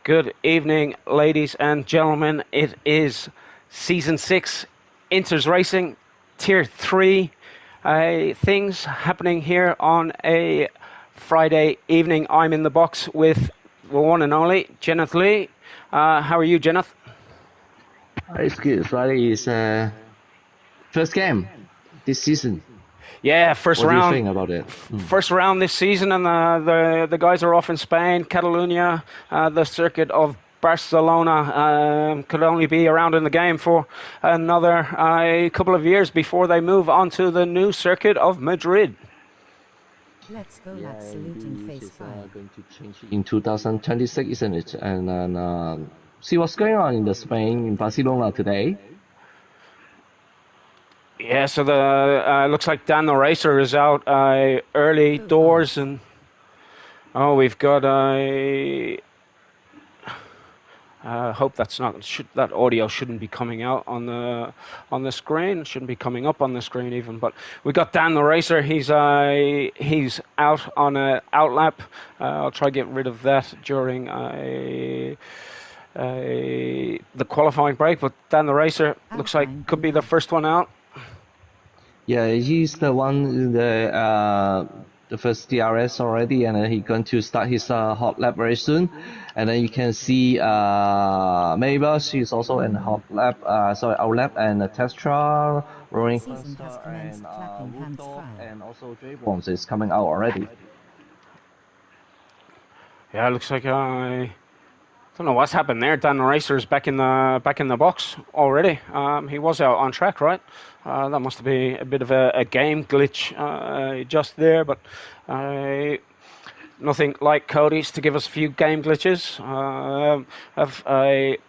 Good evening, ladies and gentlemen. It is Season 6, Inters Racing, Tier 3. Things happening here on a Friday evening. I'm in the box with the one and only, Jenneth Lee. How are you, Jenneth? It's good. Friday is first game this season. Yeah, first What do you round. think about it? First round this season, and the guys are off in Spain, Catalonia, the circuit of Barcelona. Could only be around in the game for another couple of years before they move on to the new circuit of Madrid. Let's go, Yeah, lads, saluting indeed, which face is five. going to change in 2026, isn't it? And then see what's going on in the Spain in Barcelona today. Yeah, so the looks like Dan the Racer is out early doors, and we've got hope that's not that audio shouldn't be coming out on the screen. Shouldn't be coming up on the screen even. But we got Dan the Racer. He's out on a outlap. I'll try to get rid of that during the qualifying break. But Dan the Racer looks like could be the first one out. Yeah, he's the one in the first DRS already, and then he's going to start his hot lap very soon. And then you can see Mabel, she's also in hot lap, out lap, and Testra, Rolling Cluster, and Woodstock, and also J-Bones is coming out already. Yeah, it looks like I don't know what's happened there. Dan the Racer is back in the box already. He was out on track, right? That must be a bit of a game glitch just there, but nothing like Cody's to give us a few game glitches. Have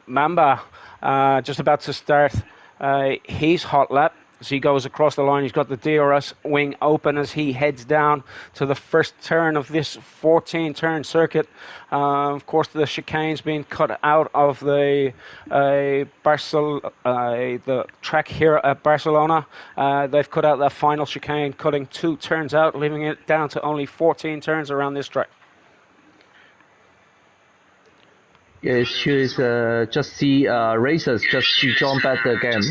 Mamba just about to start his hot lap. As he goes across the line, he's got the DRS wing open as he heads down to the first turn of this 14-turn circuit. Of course, the chicane's being cut out of the track here at Barcelona. They've cut out that final chicane, cutting 2 turns out, leaving it down to only 14 turns around this track. Yeah, she's just see racers just to jump back the game.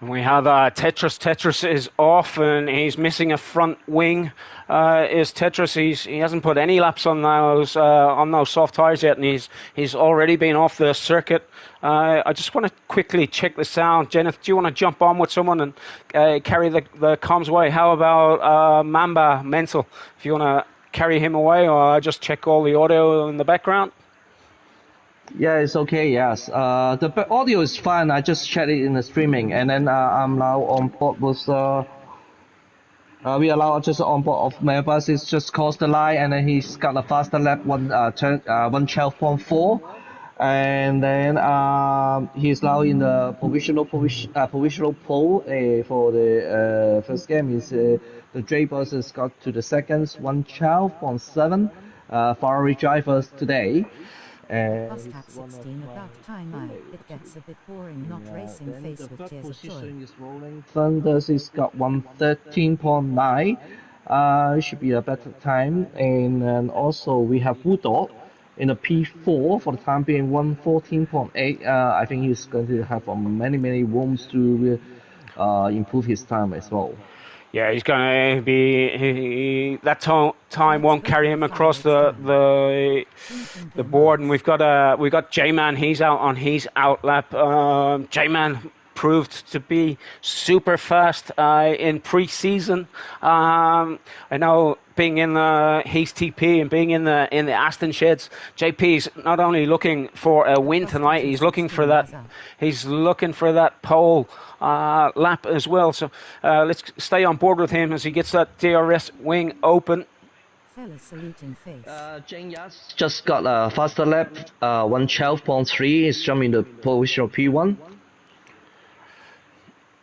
And we have Tetris. Tetris is off, and he's missing a front wing. Is Tetris? He hasn't put any laps on those soft tires yet, and he's already been off the circuit. I just want to quickly check the sound. Jenneth, do you want to jump on with someone and carry the comms away? How about Mamba Mental? If you want to carry him away, or I just check all the audio in the background. Yeah, it's okay, yes. The audio is fine. I just checked it in the streaming, and then I'm now on board with we allow just on board of Melbus. It's just crossed the line, and then he's got a faster lap, 112.4, and then he's now in the provisional pole for the first game. Is the J-Bus has got to the seconds, 112.7. Ferrari drivers today. Must have 16 about time out. It gets a bit boring not racing face with tears of joy. Is rolling. Thunders is got 113.9. It should be a better time. And also we have Woodog in a P4 for the time being, 114.8. I think he's going to have many rooms to improve his time as well. Yeah, he's going to be. That time won't carry him across the board, and we've got J-Man. He's out on his outlap. J-Man proved to be super fast in pre-season. I know, being in the Heath TP and being in the Aston sheds, JP's not only looking for a win tonight, he's looking for that pole lap as well. So let's stay on board with him as he gets that DRS wing open. Fellas saluting face. Jane Yas just got a faster lap, 112.3. He's jumping the position of P1.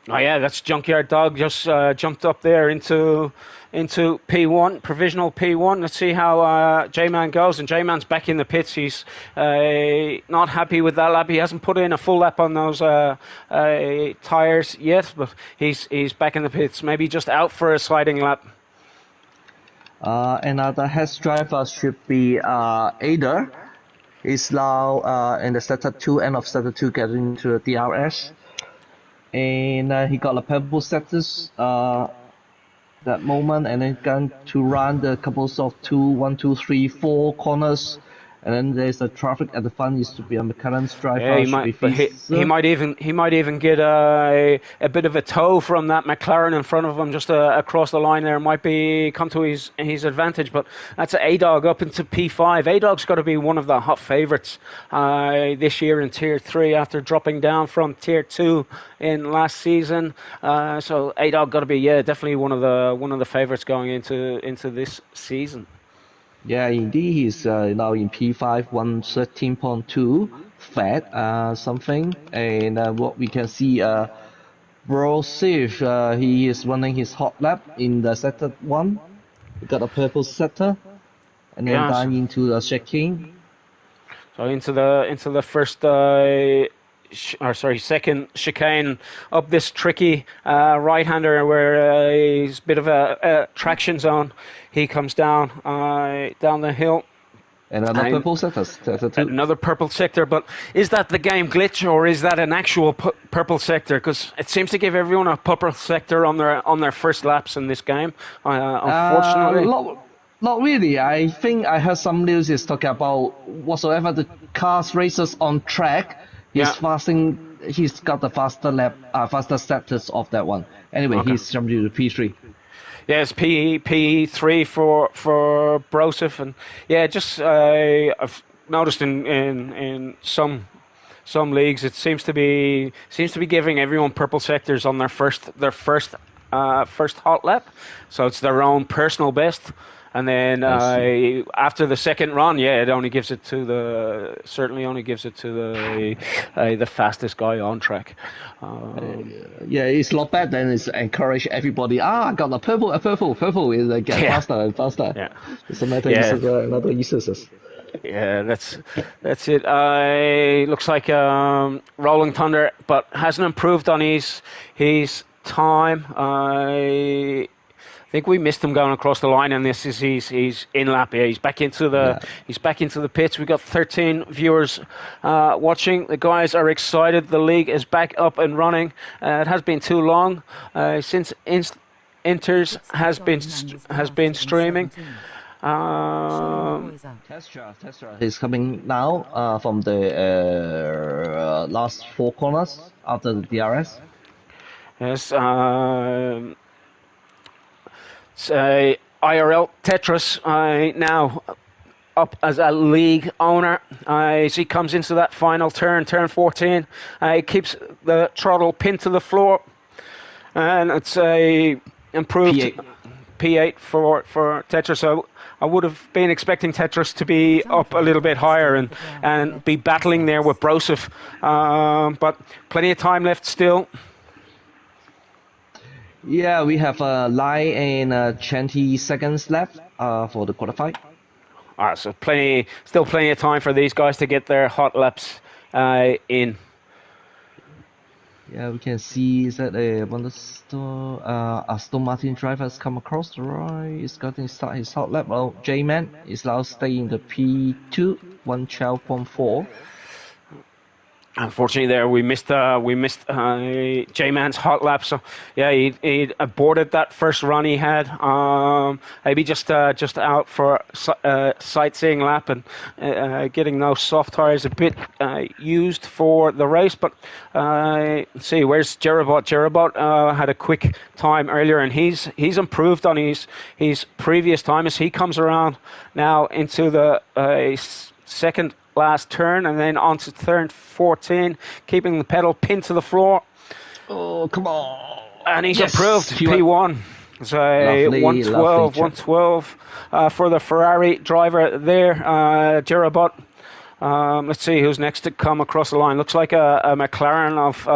Oh yeah, that's Junkyard Dog just jumped up there into P1, provisional P1. Let's see how J-Man goes. And J-Man's back in the pits. He's not happy with that lap. He hasn't put in a full lap on those tires yet, but he's back in the pits. Maybe just out for a sliding lap. Another Hess driver should be Ada. He's now in the sector 2, end of sector 2, getting into the DRS. And he got a purple status that moment, and then going to run the couples of 1, 2, 3, 4 corners. And then there's a traffic at the front. Used to be a McLaren's driver. Yeah, he might even get a bit of a tow from that McLaren in front of him, just across the line there. Might be come to his advantage, but that's A-Dog up into P5. A-Dog's got to be one of the hot favourites this year in Tier 3 after dropping down from Tier 2 in last season. So A-Dog got to be definitely one of the favourites going into this season. Yeah, indeed, he's now in P5, 113.2, fat something, and what we can see, Brosif, he is running his hot lap in the sector 1, he got a purple sector, and then down into the checking. So into the first, second chicane up this tricky right-hander where he's a bit of a traction zone. He comes down the hill. Another purple sector. Another purple sector, but is that the game glitch or is that an actual purple sector? Because it seems to give everyone a purple sector on their first laps in this game. Unfortunately. Not really. I think I heard some news is talking about whatsoever the cars races on track. He's got the faster status of that one. Anyway, he's jumped to P3. Yeah, it's P3 for Brosif, and just I've noticed in some leagues it seems to be giving everyone purple sectors on their first hot lap, so it's their own personal best. And then after the second run, it only gives it to the fastest guy on track. It's not bad. Then it's encourage everybody. I got a purple is get faster and faster. Yeah, it's a matter of another uses. Yeah, that's it. Looks like Rolling Thunder, but hasn't improved on his time. I think we missed him going across the line, and he's in lap. Yeah, he's back into the pits. We've got 13 viewers watching. The guys are excited. The league is back up and running. It has been too long since Inters has been streaming. Testra is coming now from the last 4 corners after the DRS. Yes. IRL Tetris now up as a league owner as he comes into that final turn 14. He keeps the throttle pinned to the floor, and it's a improved P8 for Tetris. So I would have been expecting Tetris to be up a little bit higher and be battling there with Brosif, but plenty of time left still. Yeah, we have 9 and 20 seconds left for the quarterfinal. All right, so still plenty of time for these guys to get their hot laps in. Yeah, we can see that Aston Martin driver has come across the right. He's going to start his hot lap. Well, J-Man is now staying in the P2, 112.4. Unfortunately, there we missed J-Man's hot lap. So he aborted that first run he had. Maybe just out for a sightseeing lap and getting those soft tires a bit used for the race. But let's see, where's Jerabot? Jerabot had a quick time earlier, and he's improved on his previous time as he comes around now into the second last turn and then onto turn 14, keeping the pedal pinned to the floor. Oh, come on. And he's improved P1. So 112 for the Ferrari driver there, Jerabot. Let's see who's next to come across the line. Looks like a McLaren of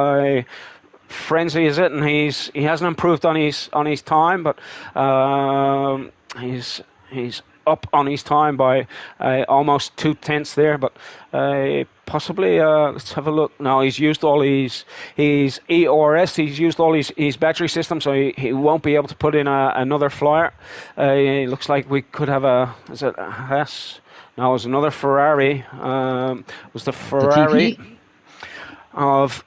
frenzy, is it? And he hasn't improved on his time, but he's up on his time by almost 2/10 there, but possibly let's have a look. No, he's used all his ERS. He's used all his battery system, so he won't be able to put in another flyer. It looks like we could have is it a Haas? No, it was another Ferrari. It was the Ferrari of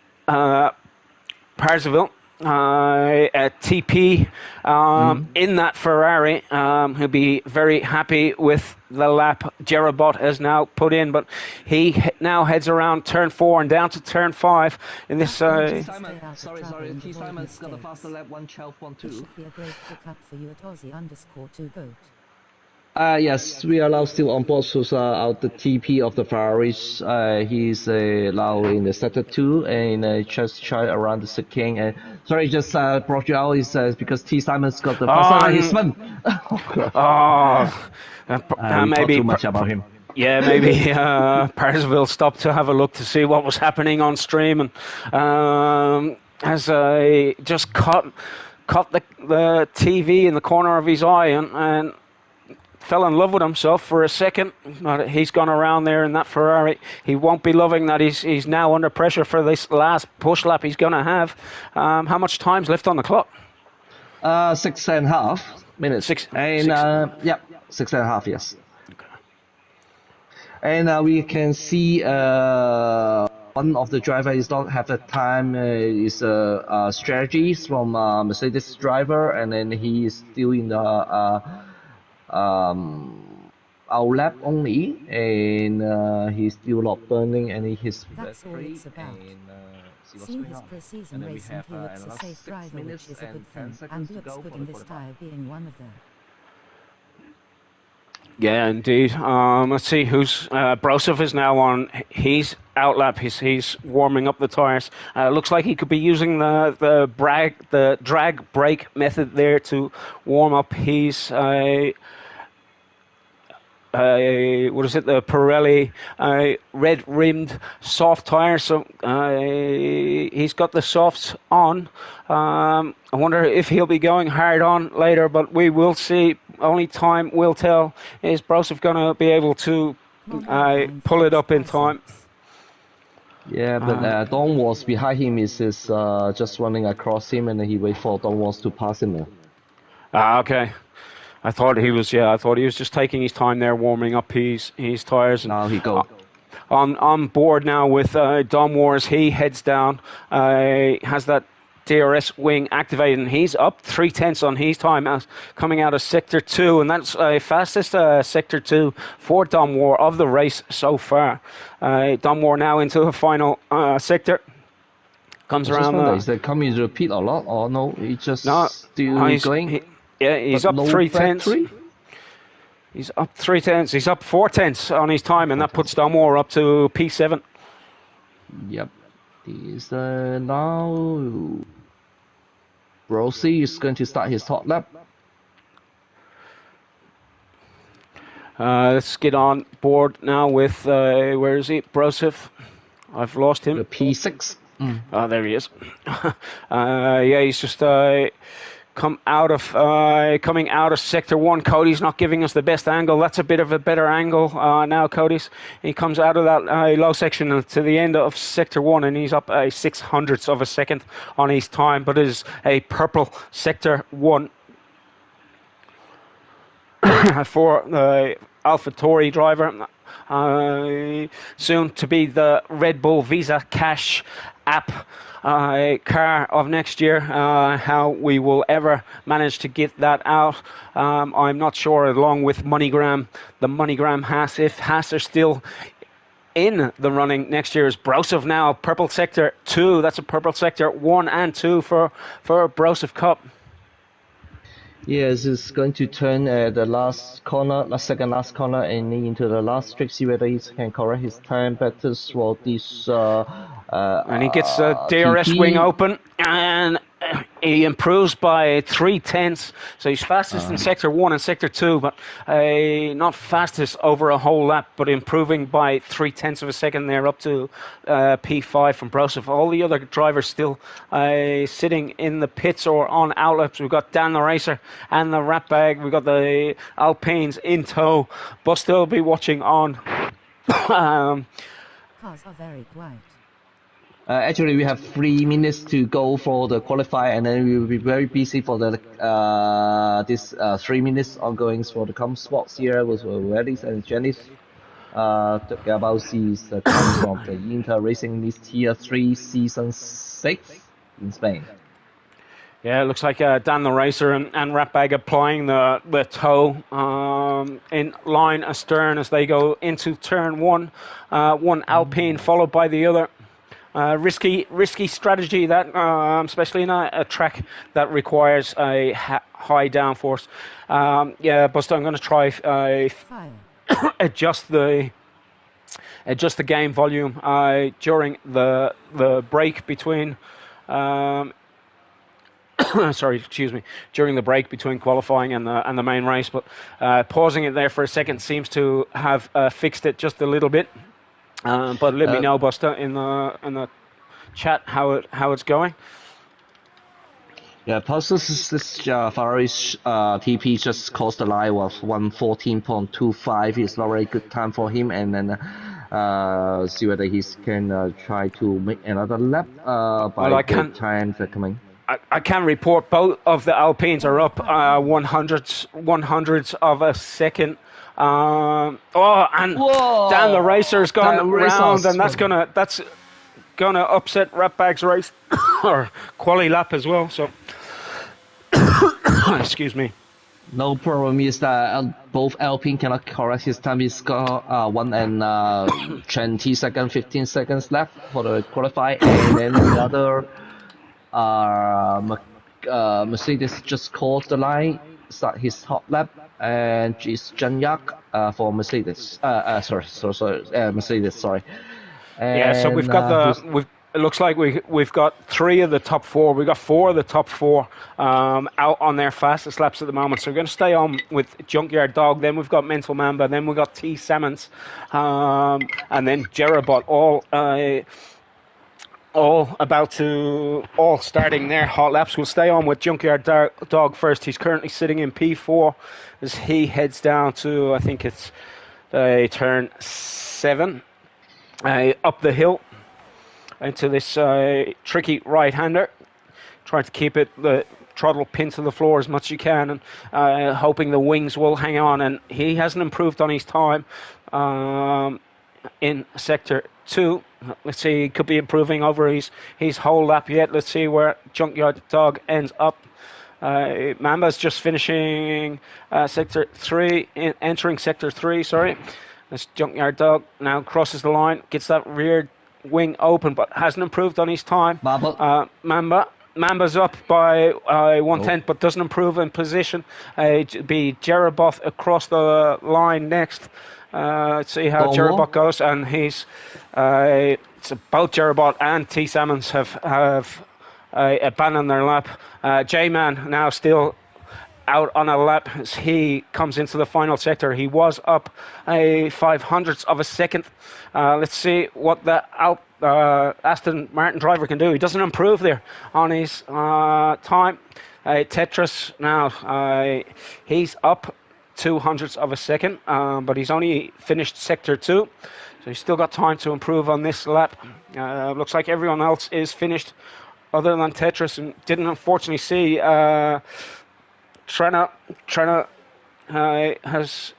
Parseville. At TP in that Ferrari. He'll be very happy with the lap Jerabot has now put in, but he now heads around turn 4 and down to turn 5 in this. Sorry. T Simon's got a faster lap, 1:12.12. Should be a great pickup for you at Aussie_2GOAT. Yes, we are now still on board with out the TP of the Ferraris. He's now in the sector 2 and just try around the chicane. And sorry, just brought you out is because T Simon's got the faster lap. He's spun. Maybe too much about him. Yeah, maybe Parseville stopped to have a look to see what was happening on stream, and has just caught the TV in the corner of his eye and fell in love with himself for a second. But he's gone around there in that Ferrari. He won't be loving that he's now under pressure for this last push lap he's going to have. How much time's left on the clock? 6.5 minutes. 6.5, yes. Okay. And we can see one of the drivers don't have the time is strategies from Mercedes driver, and then he is still in the our lap only, and he's still not burning any his That's all it's about. Seeing his pre-season racing, he looks a safe driver, which is a good thing, and looks good in this tyre being one of them. Yeah, indeed. Let's see who's Brosov is now on his outlap. He's warming up the tires. Looks like he could be using the drag brake method there to warm up his what is it? The Pirelli red rimmed soft tire. So he's got the softs on. I wonder if he'll be going hard on later, but we will see. Only time will tell. Is Brosov going to be able to pull it up in time? Yeah, but Don was behind him. Is just running across him, and he wait for Don was to pass him. Okay. I thought he was just taking his time there, warming up his tires. And now he go on board now with Dom Wars. He heads down. Has that DRS wing activated, and he's up 3/10 on his time coming out of sector 2, and that's fastest sector 2 for Dom War of the race so far. Dom War now into the final sector. Comes around. Is that coming to repeat a lot, or no? He just still going. He's up 3/10. He's up 3/10. He's up 4/10 on his time, and that puts Dom War up to P7. Yep. He's now. Rossi is going to start his top lap. Let's get on board now with where is he? Brosov. I've lost him. The P6. Oh, there he is. Yeah, he's just coming out of sector 1. Cody's not giving us the best angle. That's a bit of a better angle now. He comes out of that low section to the end of sector 1, and he's up a 600th of a second on his time, but it is a purple sector 1 for the AlphaTauri driver, soon to be the Red Bull Visa Cash app car of next year. How we will ever manage to get that out, I'm not sure, along with MoneyGram, the MoneyGram Haas, if Haas are still in the running next year. Is Brosov now purple sector 2? That's a purple sector 1 and 2 for Brosov Cup. Yes, it's going to turn at the last corner, the second last corner, and into the last straight. See whether he can correct his time better for this. And he gets the DRS TP. wing open, and He improves by 3/10, so he's fastest in Sector 1 and Sector 2, but not fastest over a whole lap, but improving by 3/10 of a second there up to P5 from Broseph. All the other drivers still sitting in the pits or on outlets. We've got Dan the Racer and the Rat Bag. We've got the Alpines in tow. Buster will be watching on. Cars are very quiet. Actually, we have 3 minutes to go for the qualify, and then we will be very busy for the this 3 minutes ongoings for the com spots here with Wellis and Janice. Gabausi is coming from the Inter Racing List Tier 3 Season 6 in Spain. Yeah, it looks like Dan the Racer and Ratbag applying the tow in line astern as they go into turn 1. One Alpine followed by the other. Risky strategy that, especially in a track that requires a high downforce. Yeah, Buster, I'm going to try adjust the game volume during the break between. Sorry, excuse me. During the break between qualifying and the main race, but pausing it there for a second seems to have fixed it just a little bit. But let me know, Buster, in the chat how it's going. Yeah, plus this Ferrari's TP just crossed the line with 1:14.25. It's not a very good time for him, and then see whether he can try to make another lap by the time they're coming. I can report both of the Alpines are up 100ths of a second. And Whoa! Dan the Racer's gone round, and that's gonna upset Ratbag's race or quali lap as well. So, excuse me. No problem. Is that both Alpine cannot correct his time. He's got 1 and 20 seconds, 15 seconds left for the qualify, and then the other. Mercedes just crossed the line, start his hot lap, and it's Janyak for Mercedes. Mercedes, sorry. And, yeah, so we've got it looks like we've got 3 of the top 4. We've got 4 of the top 4 out on their fastest laps at the moment. So we're going to stay on with Junkyard Dog. Then we've got Mental Mamba. Then we've got T. Salmons, and then Jerabot all starting their hot laps. We'll stay on with Junkyard Dog first. He's currently sitting in P4 as he heads down to, I think it's turn 7, up the hill into this tricky right-hander. Trying to keep the throttle pinned to the floor as much as you can, and hoping the wings will hang on. And he hasn't improved on his time in Sector 2. Let's see, he could be improving over his whole lap yet. Let's see where Junkyard Dog ends up. Mamba's just finishing Sector 3, entering Sector 3, sorry. This Junkyard Dog now crosses the line, gets that rear wing open, but hasn't improved on his time. Mamba's up by 1/10, but doesn't improve in position. It'd be Jeroboth across the line next. Let's see how Jerobot goes, and he's it's both Jerobot and T. Salmons have abandoned their lap. J-Man now still out on a lap as he comes into the final sector. He was up a 500th of a second. Let's see what the Aston Martin driver can do. He doesn't improve there on his time. Tetris now, he's up 200ths of a second, but he's only finished Sector 2, so he's still got time to improve on this lap. Looks like everyone else is finished other than Tetris, and didn't unfortunately see Trena has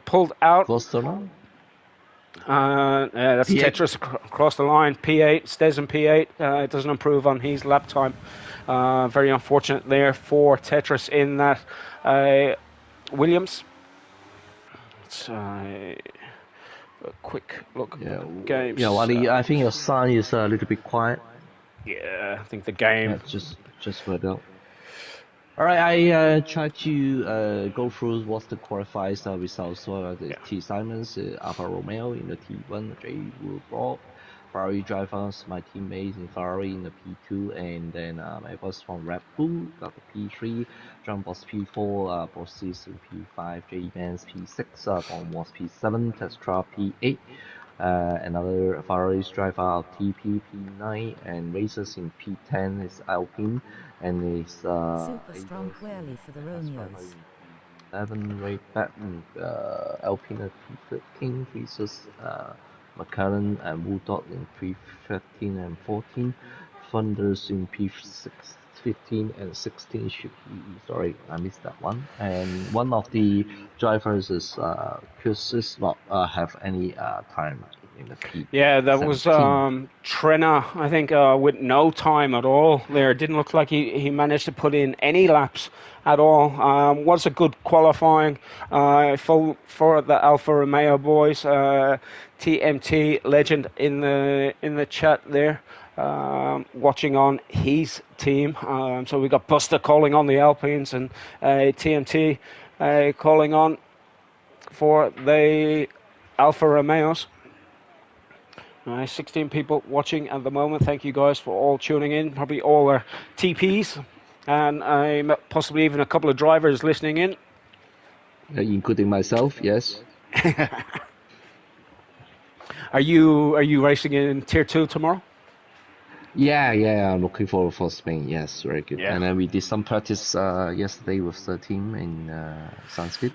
pulled out. Close the line. That's P8. Tetris across the line. P8 stays in P8. It doesn't improve on his lap time. Very unfortunate there for Tetris in that Williams. Let's a quick look at the games. Yeah, Wally, I think your son is a little bit quiet. Yeah, I think the game. Yeah, just for that. Alright, I try to go through what's the qualifiers results. So the T. Simons, Alfa Romeo in the T1, J. Ferrari drivers, my teammates in Ferrari in the P2, and then I was from Red Bull, got the P3, John was P4, Bossis in P5, J-Mans P6, Bon was P7, Testra P8, another Ferrari's driver of TP P9, and racers in P10 is Alpine, and is Super strong query for the Romeos. 11 Ray Batten, Alpine at P13, racers McLaren and Woodot in P13 and 14, Thunders in P6, 15 and 16 should be, sorry, I missed that one. And one of the drivers is Chris not have any time in the P. Yeah, that was Trenna, I think, with no time at all there. It didn't look like he managed to put in any laps at all. Was a good qualifying for the Alfa Romeo boys. TMT legend in the chat there, watching on his team. So we got Buster calling on the Alpines and TMT calling on for the Alfa Romeos. 16 people watching at the moment. Thank you guys for all tuning in. Probably all our TPs and possibly even a couple of drivers listening in. Including myself, yes. Are you racing in Tier 2 tomorrow? Yeah, I'm looking forward for Spain. Yes, very good. Yeah. And then we did some practice yesterday with the team in Sanskrit.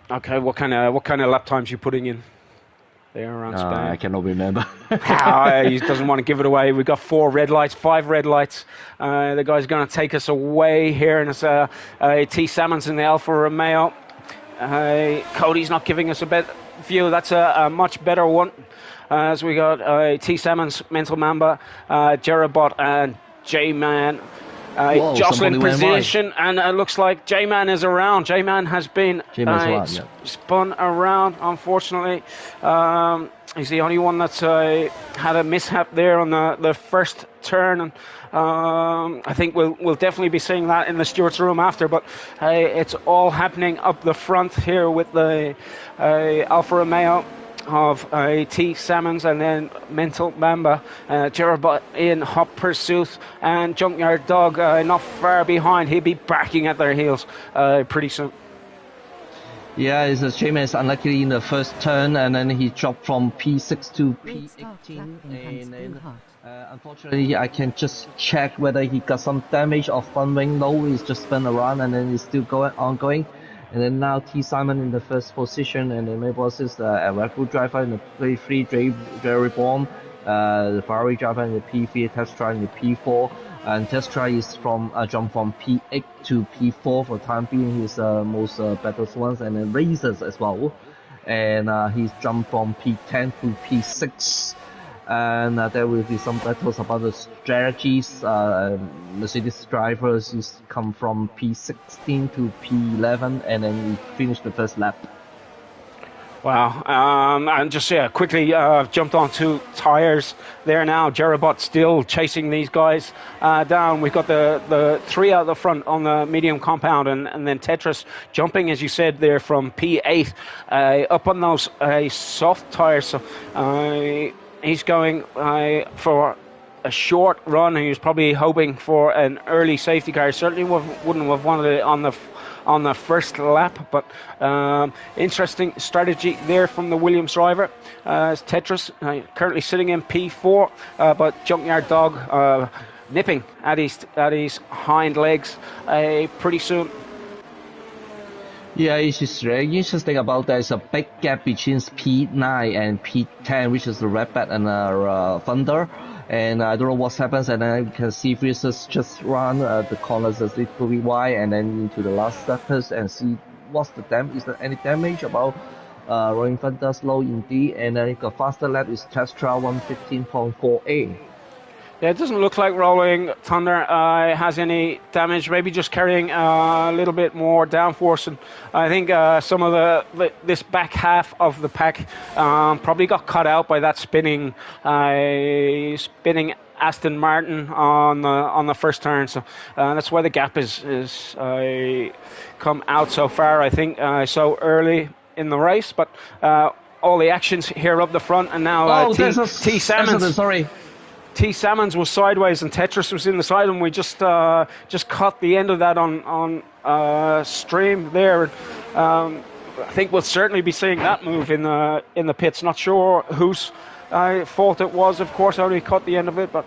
Okay, what kind of lap times you putting in there around Spain? I cannot remember. He doesn't want to give it away. We've got 5 red lights. The guy's going to take us away here, and it's T. Salmons in the Alfa Romeo. Cody's not giving us a better view. That's a much better one. As we got T. Salmons, Mental Mamba, Jerabot, and J-Man. Jostling position, and it looks like J-Man is around. J-Man has been spun around, unfortunately. He's the only one that's had a mishap there on the first turn, and I think we'll definitely be seeing that in the stewards' room after. But it's all happening up the front here with the Alfa Romeo of T. Salmons, and then Mental Mamba, Jerabot in hot pursuit, and Junkyard Dog not far behind. He'll be barking at their heels pretty soon. Yeah, it's a shame it's unlucky in the first turn, and then he dropped from P6 to P18, and then unfortunately I can just check whether he got some damage or front wing. No, he's just spun around, and then he's still ongoing. And then now T. Simon in the first position, and then my boss is a Red Bull driver in the P3, Jerry Baum, the Ferrari driver in the P3, Testra in the P4, and Testra is jump from P8 to P4 for the time being. He's most better ones, and then racers as well, and he's jumped from P10 to P6. And there will be some battles about the strategies. Mercedes drivers is come from P16 to P11, and then we finish the first lap. Wow. And just quickly jumped onto tyres there now. Jerabot still chasing these guys down. We've got the 3 out the front on the medium compound, and then Tetris jumping, as you said, there from P8 up on those soft tyres. So he's going for a short run. He was probably hoping for an early safety car. Certainly wouldn't have wanted it on the first lap, but interesting strategy there from the Williams driver. Tetris currently sitting in P4, but Junkyard Dog nipping at his hind legs pretty soon. Yeah, it's just very interesting about there's a big gap between P9 and P10, which is the Red Bat and Thunder. And I don't know what happens, and then you can see Freezers just run the corners as little bit wide, and then into the last sectors and see what's the damage. Is there any damage about Rolling Thunder slow indeed, and then the faster lap is Testra 115.48. Yeah, it doesn't look like Rolling Thunder has any damage. Maybe just carrying a little bit more downforce, and I think some of this back half of the pack probably got cut out by that spinning Aston Martin on the first turn. So that's why the gap is come out so far. I think so early in the race, but all the actions here up the front, and now T Salmons. Sorry. T Salmons was sideways and Tetris was in the side, and we just caught the end of that on stream there. I think we'll certainly be seeing that move in the pits. Not sure whose fault it was, of course. I only caught the end of it, but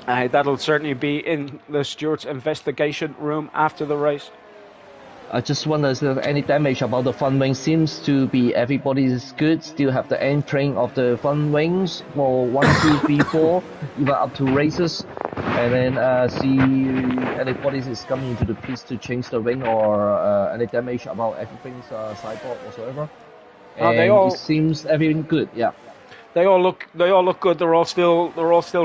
that'll certainly be in the stewards' investigation room after the race. I just wonder if there's any damage about the front wing. Seems to be everybody's good. Still have the entering of the front wings for 1, 2, 3, 4, even up to races. And then see anybody is coming into the pits to change the wing or any damage about everything's sideboard whatsoever. And it seems everything good. Yeah. They all look good. They're all still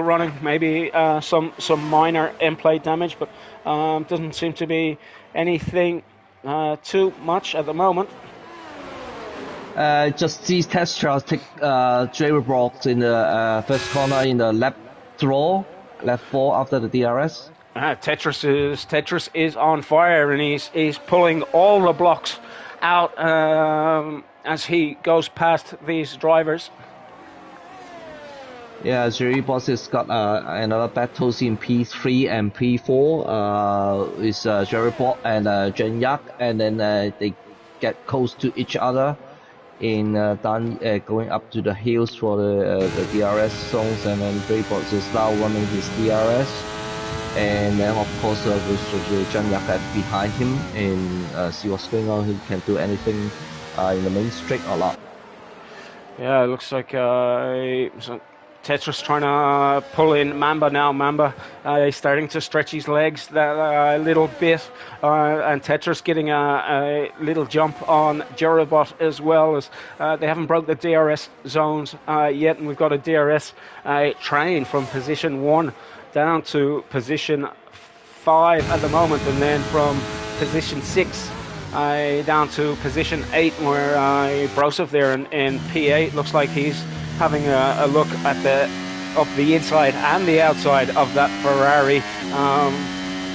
running. Maybe some minor end plate damage, but doesn't seem to be anything too much at the moment. Just see Tesla take Jerry Brock in the first corner in the lap 4 after the DRS. Tetris is on fire, and he's pulling all the blocks out as he goes past these drivers. Yeah, Jerry Boss has got another battles in P3 and P4. Is Jerry Boss and Jen Yak, and then they get close to each other in going up to the hills for the DRS zones, and then Jerry Boss is now running his DRS, and then of course with Jen Yak behind him and see what's going on. He can do anything in the main straight or not. Yeah, it looks like Tetris trying to pull in Mamba now. Mamba is starting to stretch his legs a little bit, and Tetris getting a little jump on Jerobot as well, as they haven't broke the DRS zones yet, and we've got a DRS train from position 1 down to position 5 at the moment, and then from position 6 down to position 8, where Brosov there in P8 looks like he's having a look at the inside and the outside of that Ferrari.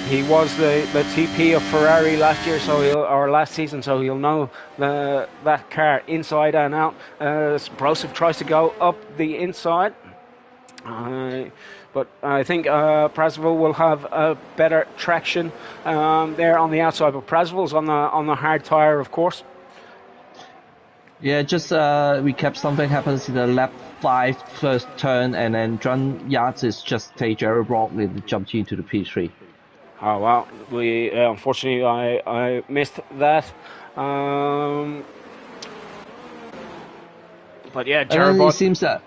He was the TP of Ferrari last year, or last season, so he'll know that car inside and out. Brosov tries to go up the inside, but I think Prasville will have a better traction there on the outside. But Prasville's on the hard tire, of course. Yeah, just recap something happens in the lap 5 first turn, and then John Yachts is just take Jerry Brock and jump into the P3. Oh wow, we unfortunately I missed that. But yeah, Jerry Brock. It seems that.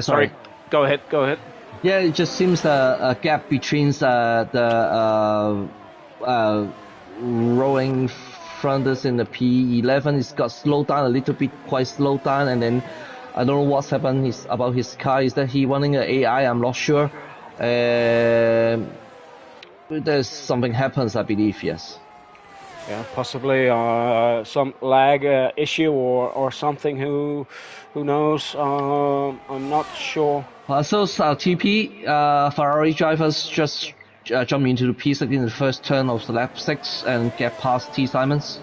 Sorry. Go ahead. Yeah, it just seems a gap between the rolling fronters in the P11. It's got slowed down a little bit, quite slowed down, and then I don't know what's happened about his car. Is that he running an AI? I'm not sure. There's something happens, I believe. Yes. Yeah, possibly some lag issue or something. Who knows? I'm not sure. So TP Ferrari drivers just jump into the P6 in the first turn of the lap 6 and get past T Simons.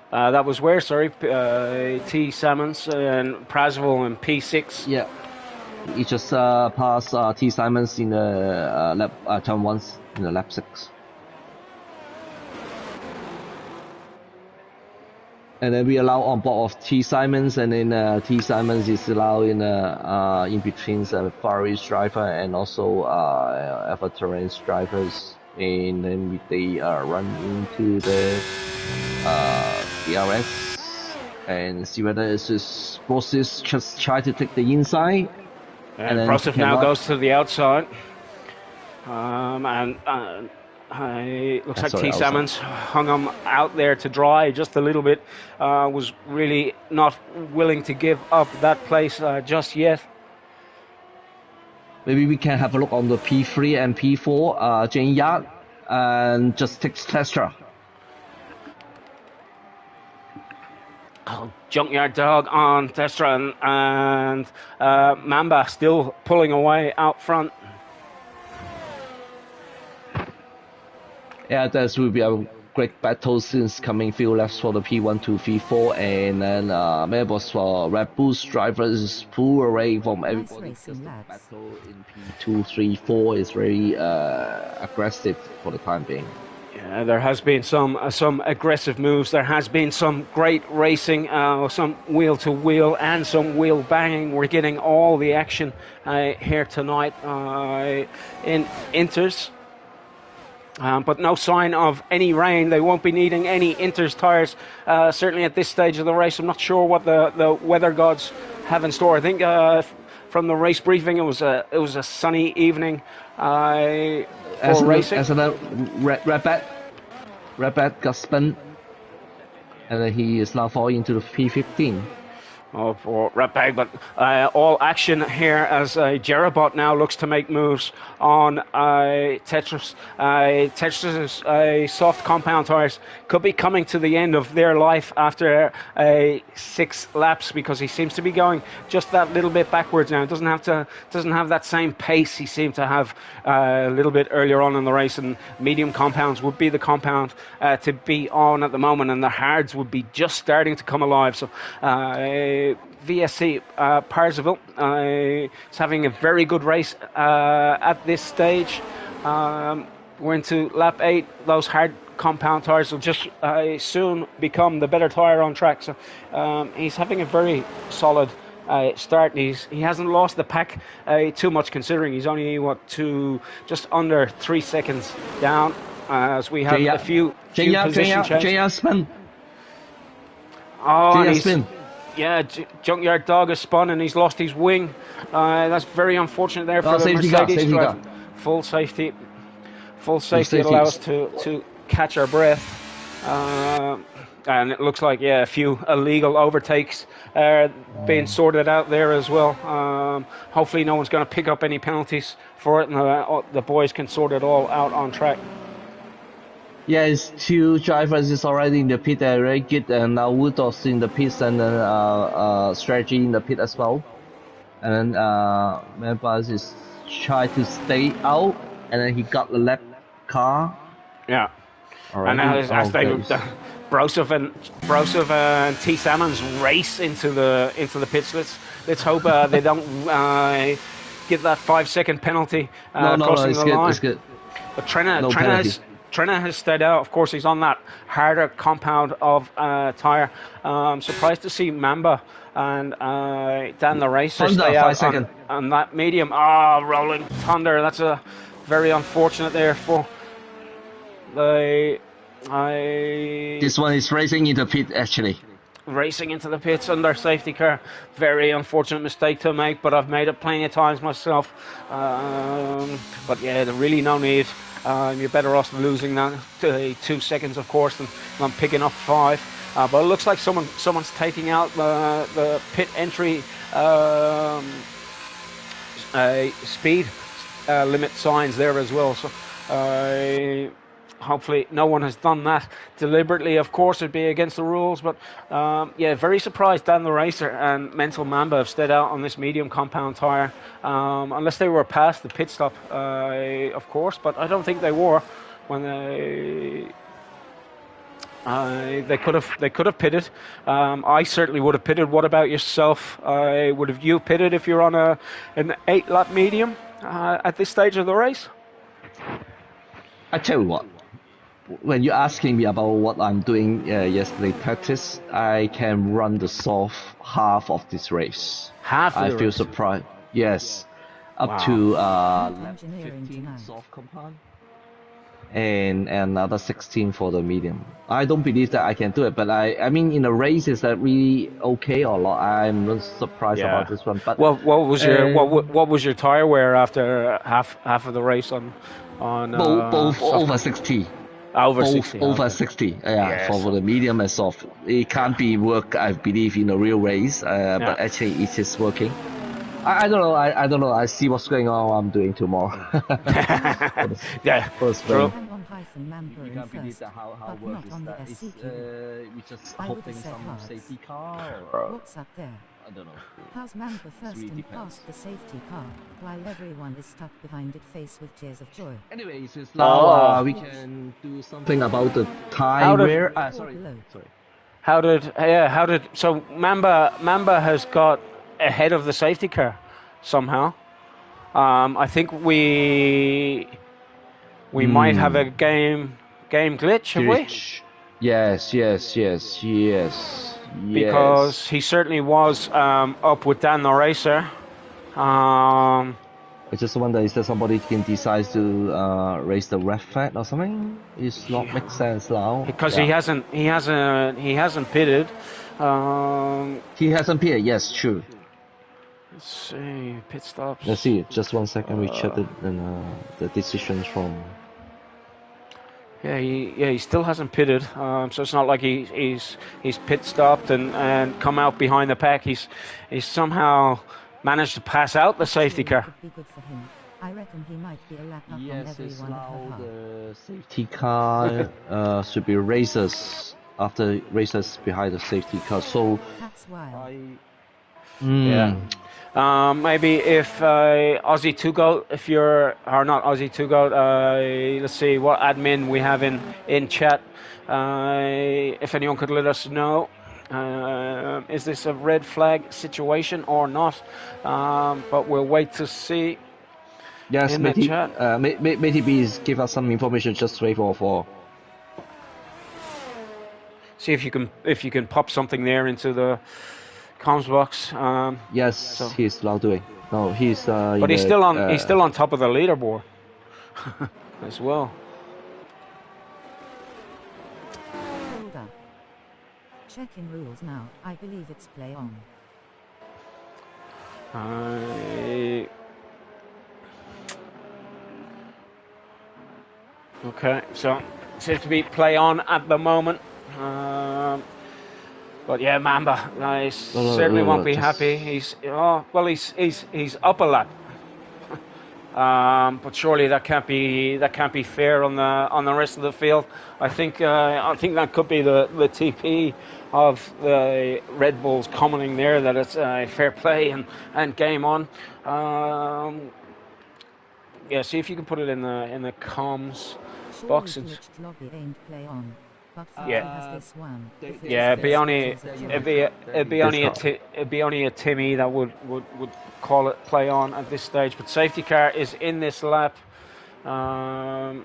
That was where, sorry, T Simons and Prasville in P6. Yeah, he just passed T Simons in the turn 1 in the lap 6. And then we allow on board of T Simons, and then T Simons is allowed in between the Ferrari's driver and also Alpha Terrain's drivers, and then they run into the DRS and see whether it's just Brossis just try to take the inside. And Brossis now goes to the outside. Looks like T. Salmons hung him out there to dry just a little bit. Was really not willing to give up that place just yet. Maybe we can have a look on the P3 and P4, Jane Yard, and just take Tesla. Junkyard Dog on Tesla, and Mamba still pulling away out front. Yeah, that will be a great battle since coming few laps for the P1, 2, 3, 4, and then maybe was for Red Bull's drivers pull away from everybody because the battle in P2, 3, 4 is very aggressive for the time being. Yeah, there has been some aggressive moves. There has been some great racing, some wheel to wheel and some wheel banging. We're getting all the action here tonight in Inters. But no sign of any rain. They won't be needing any Inters tyres, certainly at this stage of the race. I'm not sure what the weather gods have in store. I think from the race briefing, it was a sunny evening for racing. As a Rabat got spun, and then he is now falling into the P15. For Ratbag, but all action here as Jerabot now looks to make moves on Tetris. Tetris's soft compound tyres could be coming to the end of their life after 6 laps because he seems to be going just that little bit backwards now. Doesn't have that same pace he seemed to have a little bit earlier on in the race, and medium compounds would be the compound to be on at the moment, and the hards would be just starting to come alive. So VSC Parzival is having a very good race at this stage. We're into lap 8. Those hard compound tyres will just soon become the better tyre on track. So he's having a very solid start. He hasn't lost the pack too much, considering he's only just under 3 seconds down as we have a few position changes. Yeah, Junkyard Dog has spun and he's lost his wing. That's very unfortunate there for the Mercedes driver. Full safety allows us to catch our breath. And it looks like, a few illegal overtakes are being sorted out there as well. Hopefully no one's going to pick up any penalties for it, and the boys can sort it all out on track. Yeah, it's 2 drivers is already in the pit area, Git and now Wudos in the pits, and then Strategy in the pit as well. And then Members is trying to stay out, and then he got the lap car. Yeah. Already. And as they Brosov and T Salmons race into the pits. Let's hope they don't get that 5-second penalty crossing the line. It's good. But Trenna has stayed out. Of course, he's on that harder compound of tyre. Surprised to see Mamba and Dan the Racer stay out on that medium. Rolling Thunder. That's a very unfortunate there for the... This one is racing into pit, actually. Racing into the pits under safety car. Very unfortunate mistake to make, but I've made it plenty of times myself. But yeah, there's really no need. You're better off losing that 2 seconds, of course, than picking up 5. But it looks like someone's taking out the pit entry speed limit signs there as well. So hopefully no one has done that deliberately. Of course, it'd be against the rules, but very surprised Dan the Racer and Mental Mamba have stayed out on this medium compound tyre, unless they were past the pit stop, of course, but I don't think they were when they could have pitted. I certainly would have pitted. What about yourself? Would have you pitted if you're on an 8-lap medium at this stage of the race? I tell you what, when you're asking me about what I'm doing yesterday practice, I can run the soft half of this race. I feel surprised. Yes, up to lap 15 soft compound and another 16 for the medium. I don't believe that I can do it, but I mean in a race, is that really okay or not? I'm not surprised about this one. But what was your tire wear after half of the race on both over 60? Over 60. Over 60, yes. For the medium and soft. It can't be work, I believe, in a real race, but actually it is working. I don't know. I don't know. I see what's going on. What I'm doing tomorrow. Yeah, true. You can't believe that how work is that. We just hoping some safety car. What's up there? I don't know. House Mamba first really and depends. past the safety car, while everyone is stuck behind it faced with tears of joy. Anyways, it's now we can do something about the tie rear. Sorry. So Mamba has got ahead of the safety car somehow. I think we might have a game glitch, have we? Yes. Because he certainly was up with Dan the Racer. I just wonder, is there somebody can decide to raise the red flag or something? It's not make sense now. Because he hasn't pitted. He hasn't pitted. Yes, true. Let's see, pit stops. Let's see. Just 1 second. We check the decisions from. Yeah, he still hasn't pitted. So it's not like he's pit stopped and come out behind the pack. He's somehow managed to pass out the safety car. Could be good for him. I reckon he might be a lap up on Yes, it's everyone now at the safety car should be races after races behind the safety car. So That's wild. Maybe if Aussie 2 Goat, if you're or not Aussie 2 Goat, let's see what admin we have in chat. If anyone could let us know. Is this a red flag situation or not? But we'll wait to see. Yes, maybe give us some information. Just wait for. See if you can pop something there into the comms box. Yes, so. He's now doing. No, he's. But he's still on top of the leaderboard as well. Hold up. Checking rules now. I believe it's play on. Okay, so it seems to be play on at the moment. But yeah, Mamba certainly won't be happy. He's up a lap. But surely that can't be fair on the rest of the field. I think that could be the TP of the Red Bulls commenting there, that it's fair play and game on. Yeah, see if you can put it in the comms box. Lobby ain't play on. Yeah, has this one. Yeah, it'd be only a Timmy that would call it play on at this stage. But safety car is in this lap. No,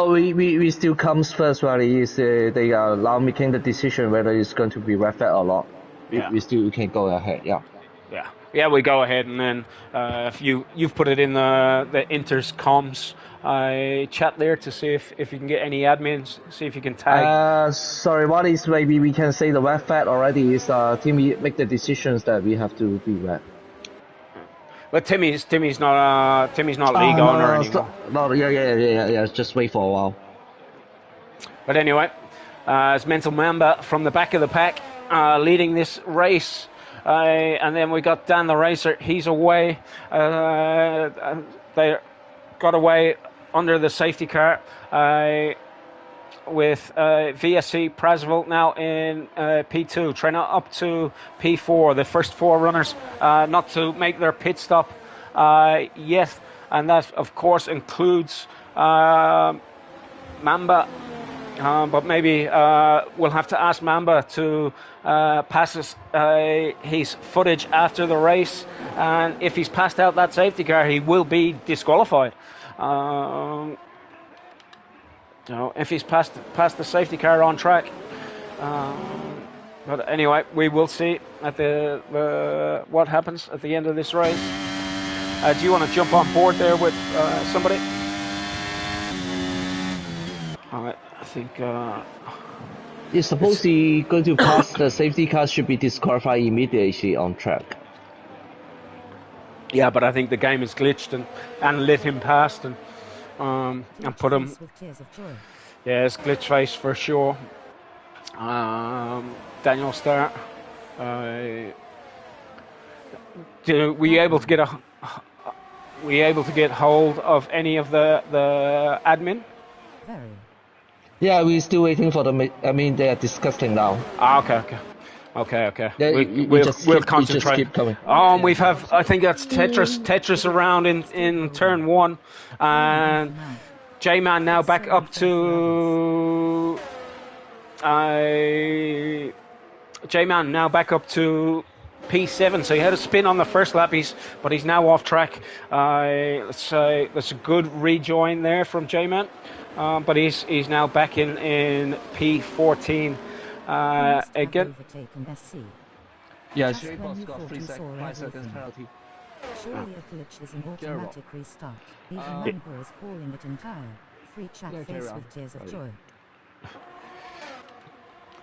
we still comes first. Really, is they are now making the decision whether it's going to be red flag or not. We still can go ahead. Yeah, we go ahead, and then if you've put it in the Inter's comms chat there to see if you can get any admins, see if you can tag. Sorry, what is maybe we can say the red flag already is Timmy make the decisions that we have to be red. But Timmy's not league owner anymore. Yeah. Just wait for a while. But anyway, it's Mental Mamba from the back of the pack leading this race. And then we got Dan the Racer. He's away. They got away under the safety car with VSC Prasville now in P2, trying up to P4. The first four runners not to make their pit stop yet. And that, of course, includes Mamba. But maybe we'll have to ask Mamba to pass us his footage after the race, and if he's passed out that safety car, he will be disqualified. If he's passed the safety car on track. But anyway, we will see at the what happens at the end of this race. Do you want to jump on board there with somebody? All right. I think it's supposed to go to pass the safety car should be disqualified immediately on track. Yeah, but I think the game is glitched and let him past and put him. Yeah, it's glitch face for sure. Daniel Starr. Were you able to get hold of any of the admin? Very. Yeah, we're still waiting for them. I mean, they are discussing now. Okay. Okay. Yeah, We'll you just concentrate. keep coming. And we have, I think that's Tetris around in turn 1, and J-Man now back up to J-Man now back up to P7, so he had a spin on the first lap, but he's now off track. Let's say that's a good rejoin there from J-Man, but he's now back in P14 again. Yeah, Shreveport got 5 seconds penalty. Surely a glitch is an automatic restart. Even Member is calling it entire. Free chat face with tears of joy.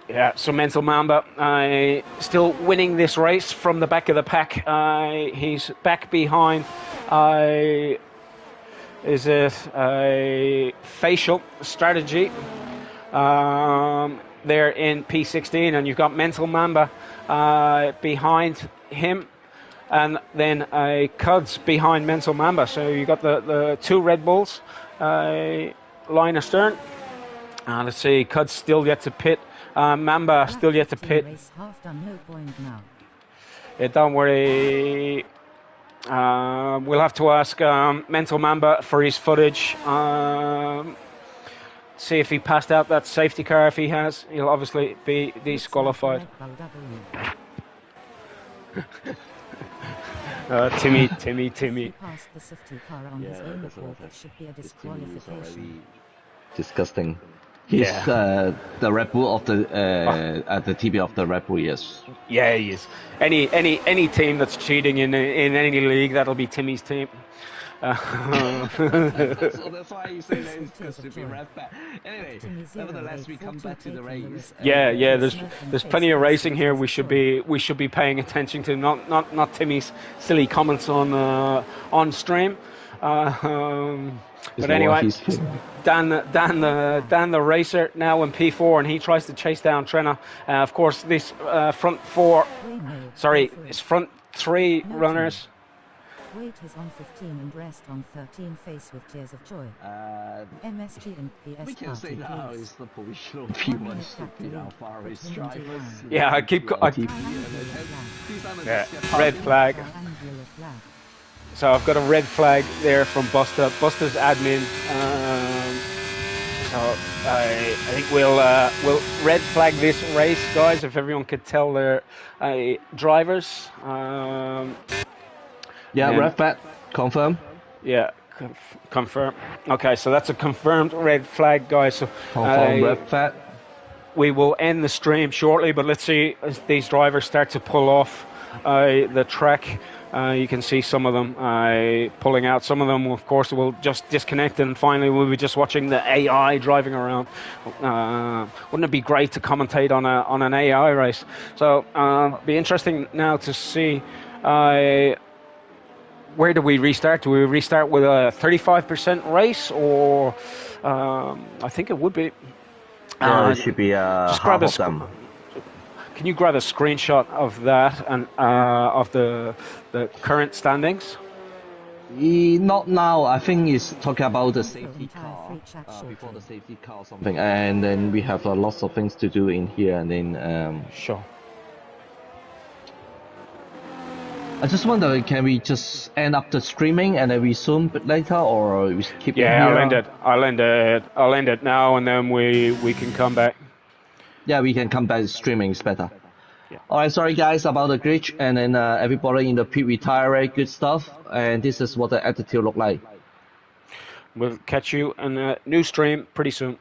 Yeah, so Mental Mamba still winning this race from the back of the pack. He's back behind. Is it a facial strategy? There in P16, and you've got Mental Mamba behind him, and then Cuds behind Mental Mamba. So you've got the 2 Red Bulls line astern. Let's see, Cuds still yet to pit. Mamba still yet to pit. Yeah, don't worry. We'll have to ask Mental Mamba for his footage. See if he passed out that safety car. If he has, he'll obviously be disqualified. Timmy. Disgusting. He's the Red Bull of the TP of the Red Bull, yes. Yeah, he is. Any team that's cheating in any league, that'll be Timmy's team. So that's why you say that it's supposed to be red flag. Anyway, nevertheless, we come back to the race. Yeah. There's plenty of racing here. We should be paying attention to, not Timmy's silly comments on stream. But anyway, Dan the racer now in P4, and he tries to chase down Trenna. Of course, this front 3 runners. Wait is on 15 and rest on 13. Face with tears of joy. MSG and PS. We can say now is the positional P1 stupid Alpha race drivers. Yeah, I keep red flag. So I've got a red flag there from Busta. Busta's admin. So I think we'll red flag this race, guys. If everyone could tell their drivers. Red flag, confirm. Yeah, confirm. Okay, so that's a confirmed red flag, guys. So confirm red flag. We will end the stream shortly, but let's see as these drivers start to pull off the track. You can see some of them pulling out. Some of them, of course, will just disconnect, and finally we'll be just watching the AI driving around. Wouldn't it be great to commentate on an AI race? So be interesting now to see where do we restart? Do we restart with a 35% race, or I think it would be. It should be just half of them. Can you grab a screenshot of that and of the current standings? Not now. I think it's talking about the safety car before the safety car or something, and then we have lots of things to do in here, and then sure. I just wonder, can we just end up the streaming and then resume later, or we keep it here? I'll end it now, and then we can come back. Yeah, we can come back. Streaming is better. Yeah. Alright, sorry guys about the glitch, and then everybody in the pit retire, good stuff, and this is what the attitude look like. We'll catch you in a new stream pretty soon.